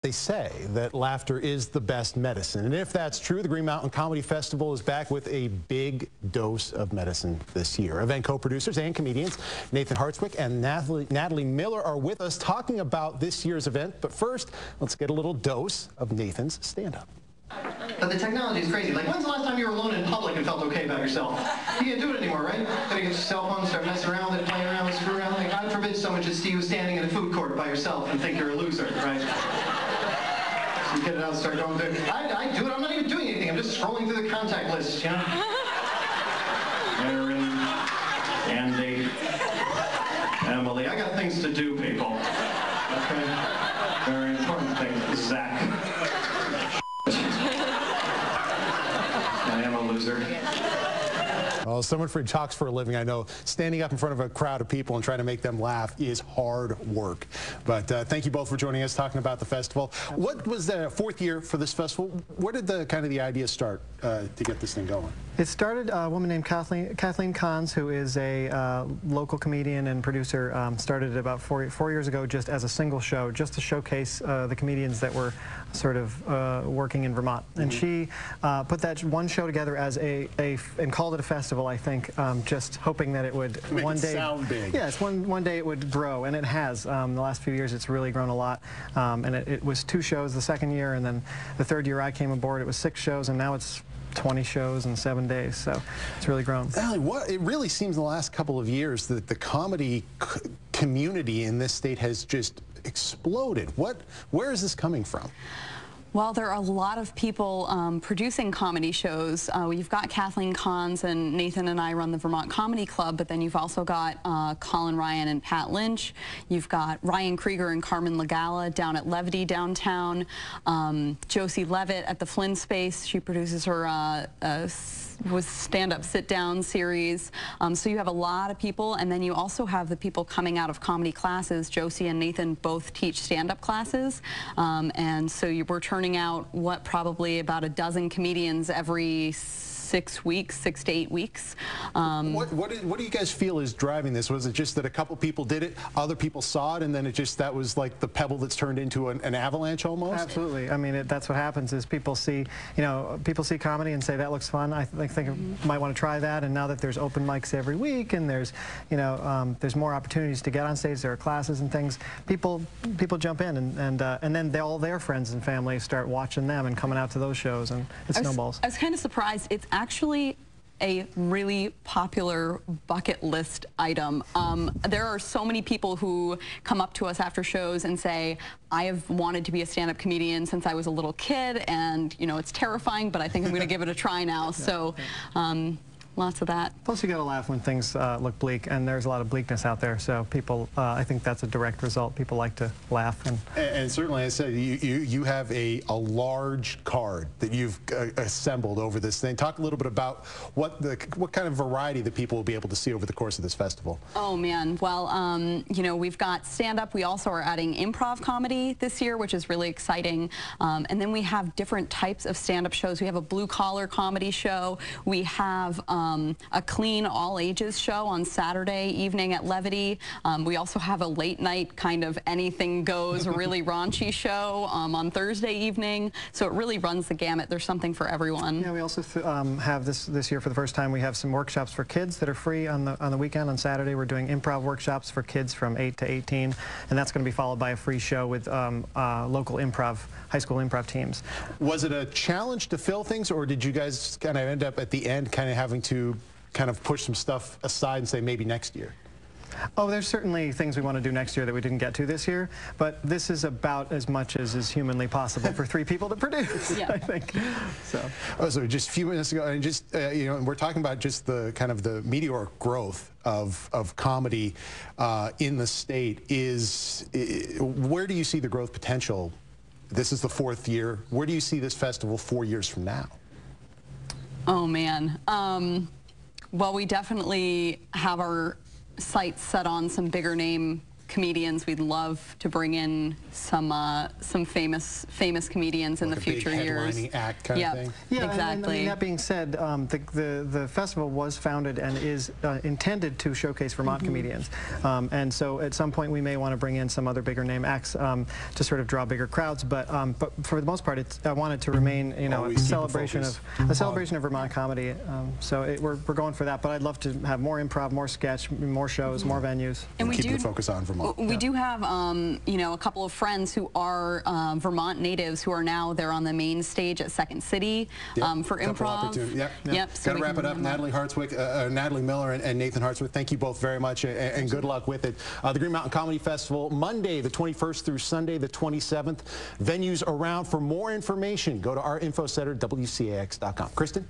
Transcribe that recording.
They say that laughter is the best medicine. And if that's true, the Green Mountain Comedy Festival is back with a big dose of medicine this year. Event co-producers and comedians Nathan Hartswick and Natalie Miller are with us talking about this year's event. But first, let's get a little dose of Nathan's stand-up. But the technology is crazy. Like, when's the last time you were alone in public and felt okay about yourself? You can't do it anymore, right? Gotta get your cell phone, start messing around with it, playing around with it, screw around. Like, God forbid someone should see you standing in a food court by yourself and think you're a loser, right? So you get it out and start going through. I do it. I'm not even doing anything. I'm just scrolling through the contact list, you know? Aaron, Andy, Emily. I got things to do, people. Okay? Very important things. Zach. I am a loser. Well, as someone who talks for a living, I know standing up in front of a crowd of people and trying to make them laugh is hard work. But thank you both for joining us, talking about the festival. What was the fourth year for this festival? Where did the idea start to get this thing going? It started a woman named Kathleen Kahns, who is a local comedian and producer. Started it about four years ago, just as a single show, just to showcase the comedians that were sort of working in Vermont. And she put that one show together as and called it a festival, I think, just hoping that it would one day sound big. Yes, one day it would grow, and it has. The last few years, it's really grown a lot. And it was 2 shows the second year, and then the third year I came aboard, it was 6 shows, and now it's 20 shows in 7 days, so it's really grown. It really seems the last couple of years that the comedy community in this state has just exploded. Where is this coming from? Well, there are a lot of people producing comedy shows. You've got Kathleen Kahns, and Nathan and I run the Vermont Comedy Club, but then you've also got Colin Ryan and Pat Lynch. You've got Ryan Krieger and Carmen Lagala down at Levity downtown. Josie Levitt at the Flynn Space. She produces her with stand-up sit-down series. So you have a lot of people, and then you also have the people coming out of comedy classes. Josie and Nathan both teach stand-up classes, and so we're turning out probably about a dozen comedians every 6 weeks, 6 to 8 weeks. What do you guys feel is driving this? Was it just that a couple people did it, other people saw it, and then that was like the pebble that's turned into an avalanche almost? Absolutely. I mean, that's what happens is people see comedy and say, that looks fun. I think I might want to try that. And now that there's open mics every week and there's, there's more opportunities to get on stage, there are classes and things, people jump in, and then all their friends and family start watching them and coming out to those shows, and it snowballs. I was kind of surprised. It's actually a really popular bucket list item. There are so many people who come up to us after shows and say, I have wanted to be a stand-up comedian since I was a little kid, and it's terrifying, but I think I'm going to give it a try now. So lots of that. Plus, you got to laugh when things look bleak, and there's a lot of bleakness out there. So people, I think that's a direct result. People like to laugh, and certainly, I said you have a large card that you've assembled over this thing. Talk a little bit about what kind of variety that people will be able to see over the course of this festival. Oh man, well, we've got stand-up. We also are adding improv comedy this year, which is really exciting. And then we have different types of stand-up shows. We have a blue-collar comedy show. We have a clean all-ages show on Saturday evening at Levity. We also have a late-night kind of anything-goes, really raunchy show on Thursday evening. So it really runs the gamut. There's something for everyone. Yeah, we also have this year for the first time. We have some workshops for kids that are free on the weekend. On Saturday, we're doing improv workshops for kids from 8 to 18, and that's going to be followed by a free show with local high school improv teams. Was it a challenge to fill things, or did you guys kind of end up at the end kind of having to kind of push some stuff aside and say maybe next year? Oh, there's certainly things we want to do next year that we didn't get to this year, but this is about as much as is humanly possible for 3 people to produce, yeah. I think. So just a few minutes ago, and just we're talking about just the kind of the meteoric growth of comedy in the state. Where do you see the growth potential? This is the 4th year. Where do you see this festival 4 years from now? Oh man. Well, we definitely have our sights set on some bigger name comedians. We'd love to bring in some famous comedians in the future years. Headlining act kind of thing. Yeah, exactly. And that being said, the festival was founded and is intended to showcase Vermont comedians, and so at some point we may want to bring in some other bigger name acts to sort of draw bigger crowds. But for the most part, I want it to remain, you know, a celebration of Vermont comedy. So we're going for that. But I'd love to have more improv, more sketch, more shows, more venues. And we keep the focus on Vermont. We do have, you know, a couple of friends who are Vermont natives who are now there on the main stage at Second City for improv. Yep. So got to wrap it up. Natalie Miller and Nathan Hartswick, thank you both very much, and good luck with it. The Green Mountain Comedy Festival, Monday the 21st through Sunday the 27th. Venues around. For more information, go to our info center, WCAX.com. Kristen?